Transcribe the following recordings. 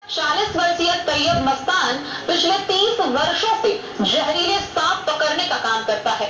40 वर्षीय तैयब मस्तान पिछले 30 वर्षों से जहरीले सांप पकड़ने का काम करता है।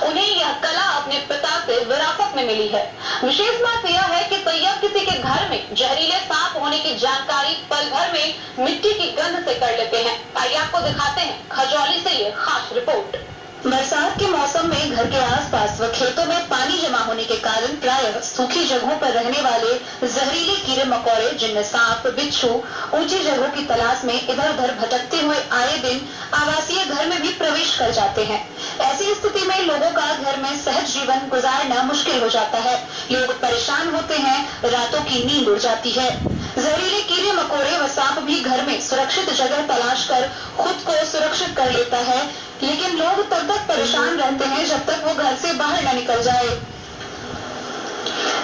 उन्हें यह कला अपने पिता से विरासत में मिली है। विशेष बात यह है कि तैयब किसी के घर में जहरीले सांप होने की जानकारी पल भर में मिट्टी की गंध से कर लेते हैं। आइए आपको दिखाते हैं खजौली से ये खास रिपोर्ट। बरसात के मौसम में घर के आसपास व खेतों में पानी जमा होने के कारण प्रायः सूखी जगहों पर रहने वाले जहरीले कीड़े मकोड़े, जिनमें सांप, बिच्छू, ऊंची जगहों की तलाश में इधर उधर भटकते हुए आए दिन आवासीय घर में भी प्रवेश कर जाते हैं। ऐसी स्थिति में लोगों का घर में सहज जीवन गुजारना मुश्किल हो जाता है। लोग परेशान होते हैं, रातों की नींद उड़ जाती है। जहरीले कीड़े मकोड़े व सांप भी घर में सुरक्षित जगह तलाश कर खुद को सुरक्षित कर लेता है, लेकिन लोग तब तक परेशान रहते हैं जब तक वो घर से बाहर न निकल जाए।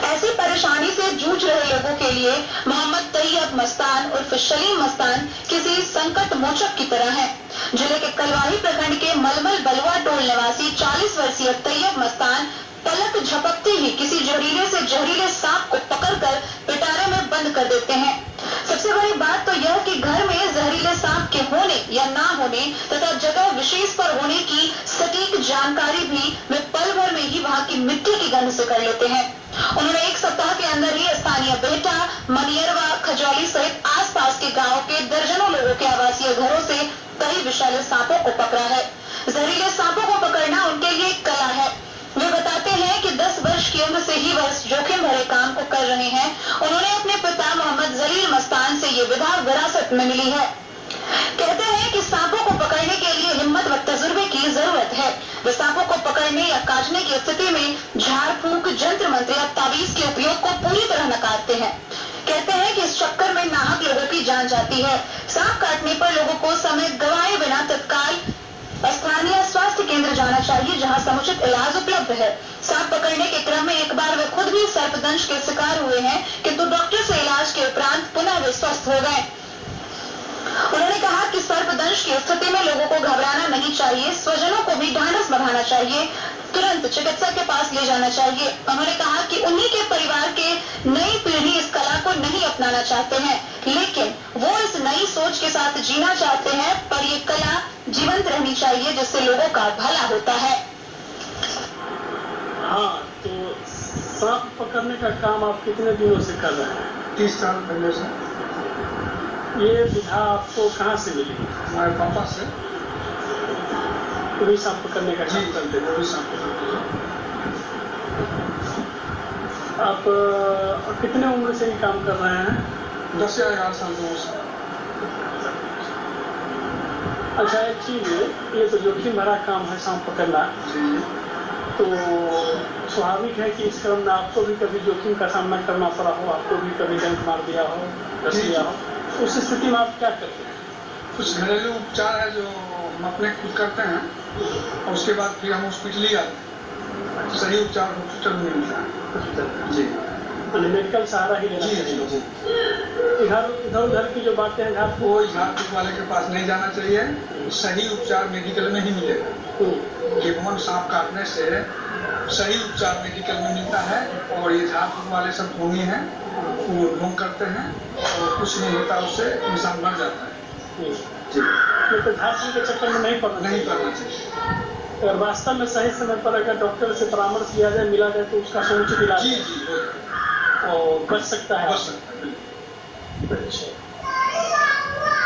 ऐसी परेशानी से जूझ रहे लोगों के लिए मोहम्मद तैयब मस्तान उर्फ सलीम मस्तान किसी संकट मोचक की तरह है। जिले के कलवाही प्रखंड के मलमल बलुआ टोल निवासी 40 वर्षीय तैयब मस्तान पलक झपकते ही किसी जहरीले से जहरीले सांप को पकड़कर पिटारे में बंद कर देते हैं। सबसे बड़ी बात तो यह कि घर में जहरीले सांप के होने या ना होने तथा जगह विशेष पर होने की सटीक जानकारी भी वे पल भर में ही वहां की मिट्टी की गंध से कर लेते हैं। उन्होंने एक सप्ताह के अंदर ही स्थानीय बेहटा, मनियरवा, खजौली सहित आसपास के गाँव के दर्जनों लोगों के आवासीय घरों से कई विषैले सांपों को पकड़ा है। जहरीले सांपों को पकड़ना उनके लिए एक कला है। वे बताते हैं कि 10 वर्ष की उम्र से ही वह इस जोखिम भरे काम को कर रहे हैं। उन्होंने अपने पिता मोहम्मद जलील मस्तान से ये विधा विरासत में मिली है। कहते हैं कि सांपों को पकड़ने के लिए हिम्मत व तजुर्बे की जरूरत है। वे सांपों को पकड़ने या काटने की स्थिति में झाड़ फूंक, जंत्र मंत्र या तावीज के उपयोग को पूरी तरह नकारते हैं। कहते हैं कि इस चक्कर में नाहक लोगों की जान जाती है। सांप काटने पर लोगों को समय गंवाए बिना तत्काल स्थानीय स्वास्थ्य केंद्र जाना चाहिए, जहां समुचित इलाज उपलब्ध है। सांप पकड़ने के क्रम में एक बार वे खुद भी सर्पदंश के शिकार हुए हैं, किंतु डॉक्टर से इलाज के उपरांत पुनः वे स्वस्थ हो गए। उन्होंने कहा कि सर्पदंश की स्थिति में लोगों को घबराना नहीं चाहिए, स्वजनों को भी ढांढस बढ़ाना चाहिए, तुरंत चिकित्सक के पास ले जाना चाहिए। उन्होंने कहा कि उन्हीं के परिवार के नई पीढ़ी इस कला को नहीं अपनाना चाहते हैं, लेकिन वो इस नई सोच के साथ जीना चाहते हैं, पर ये कला जीवंत रहनी चाहिए जिससे लोगों का भला होता है। हाँ, तो सांप पकड़ने का काम आप कितने दिनों से कर रहे हैं? 30 साल पहले से। ये विधा आपको कहाँ से मिली? हमारे पापा से। वही सांप पकड़ने का काम करते हैं? वही सांप पकड़ते हैं। आप कितने उम्र से ये काम कर रहे हैं? 10 या 11 साल की उम्र से। अच्छा, एक चीज, ये तो जोखिम भरा काम है सांप पकड़ना, तो स्वाभाविक है कि इस क्रम में आपको भी कभी जोखिम का सामना करना पड़ा हो, आपको भी कभी डंक मार दिया हो, डस दिया हो, उस स्थिति में आप क्या करते हैं? कुछ घरेलू उपचार है जो हम अपने खुद करते हैं, और उसके बाद फिर हम हॉस्पिटल ही आते हैं। सही उपचार हॉस्पिटल में मिलता है जी। मेडिकल सहारा ही लेना चाहिए। इधर उधर की जो बातें हैं, कोई झाड़ फूक वाले के पास नहीं जाना चाहिए। सही उपचार मेडिकल में ही मिलेगा। केवल सांप काटने से सही उपचार मेडिकल में मिलता है, और ये झाड़ फूक वाले सब ढोंगी हैं, वो ढोंग करते हैं और कुछ नहीं होता, उससे इंसान मर जाता है जी। तो झाड़ फूक के चक्कर में नहीं पड़ना चाहिए। और वास्तव में सही समय पर अगर डॉक्टर से परामर्श लिया जाए, मिला जाए, तो उसका समुचित इलाज जी और बच सकता है।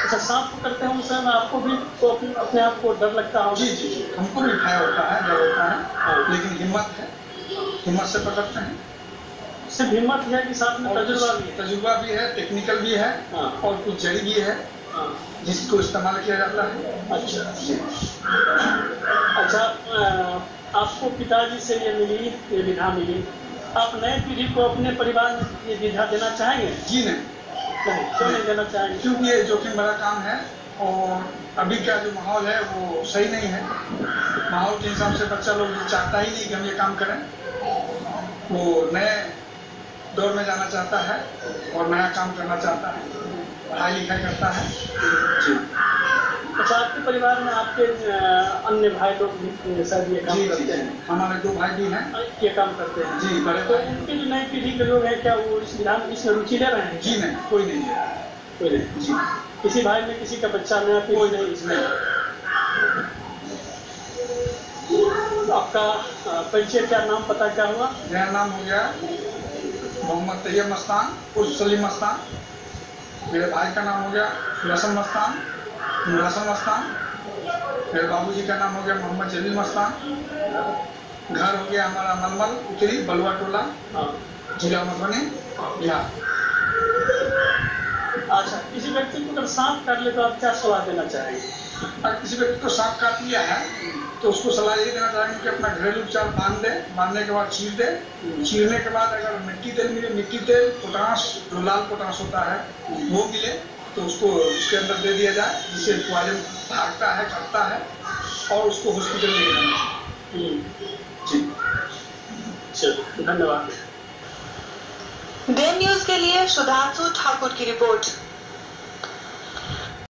अच्छा, सांप पकड़ते हैं उस समय आपको भी तो अपने आप को डर लगता है? जी, हमको भी भय होता है, डर होता है, लेकिन हिम्मत है, हिम्मत से पकड़ते हैं। सिर्फ हिम्मत है कि साथ में तजुर्बा भी है, टेक्निकल भी है, और कुछ जड़ी भी है जिसको इस्तेमाल किया जाता है। अच्छा, आपको पिताजी से ये मिली, ये विधा मिली, आप नए पीढ़ी को अपने परिवार में ये विधा देना चाहेंगे? जी नहीं। क्यों नहीं देना चाहेंगे? क्योंकि ये जोखिम भरा काम है, और अभी का जो माहौल है वो सही नहीं है। माहौल के हिसाब से बच्चा लोग चाहता ही नहीं कि हम ये काम करें, वो नए दौर में जाना चाहता है और नया काम करना चाहता है, पढ़ाई लिखाई करता है जी। अच्छा, आपके परिवार में आपके अन्य भाई लोग भी शायद ये काम करते हैं? हमारे 2 भाई भी हैं, ये काम करते हैं जी। बड़े तो उनकी जो नई पीढ़ी के लोग हैं, क्या वो इस विधान इसमें रुचि ले रहे हैं? जी नहीं, कोई नहीं है, कोई नहीं जी। किसी भाई में किसी का बच्चा नया कोई नहीं इसमें। आपका परिचय क्या, नाम पता क्या हुआ? मेरा नाम हो गया मोहम्मद तैयब मस्तान उर्फ सलीम मस्तान। मेरे भाई का नाम हो गया रसन मस्तान, मस्तान। मेरे बाबूजी का नाम हो गया मोहम्मद जलील मस्तान। घर हो गया हमारा मलमल उत्तरी बलुआ टोला, जिला मधुबनी, बिहार। अच्छा, किसी व्यक्ति को अगर सांप काट ले तो आप क्या सलाह देना चाहेंगे? अगर किसी व्यक्ति को सांप काट लिया है तो उसको सलाह ये देना चाहेंगे कि अपना घरेलू उपचार बांध दे, बांधने के बाद चीर दे। चीरने के बाद अगर मिट्टी तेल मिले, मिट्टी तेल, पोटाश, जो लाल पोटाश होता है वो मिले तो उसको उसके अंदर दे दिया जाए, जिससे पॉइजन भागता है, कटता है और उसको हॉस्पिटल ले जाना चाहिए। जी चलो, धन्यवाद। डे न्यूज के लिए सुधांशु ठाकुर की रिपोर्ट।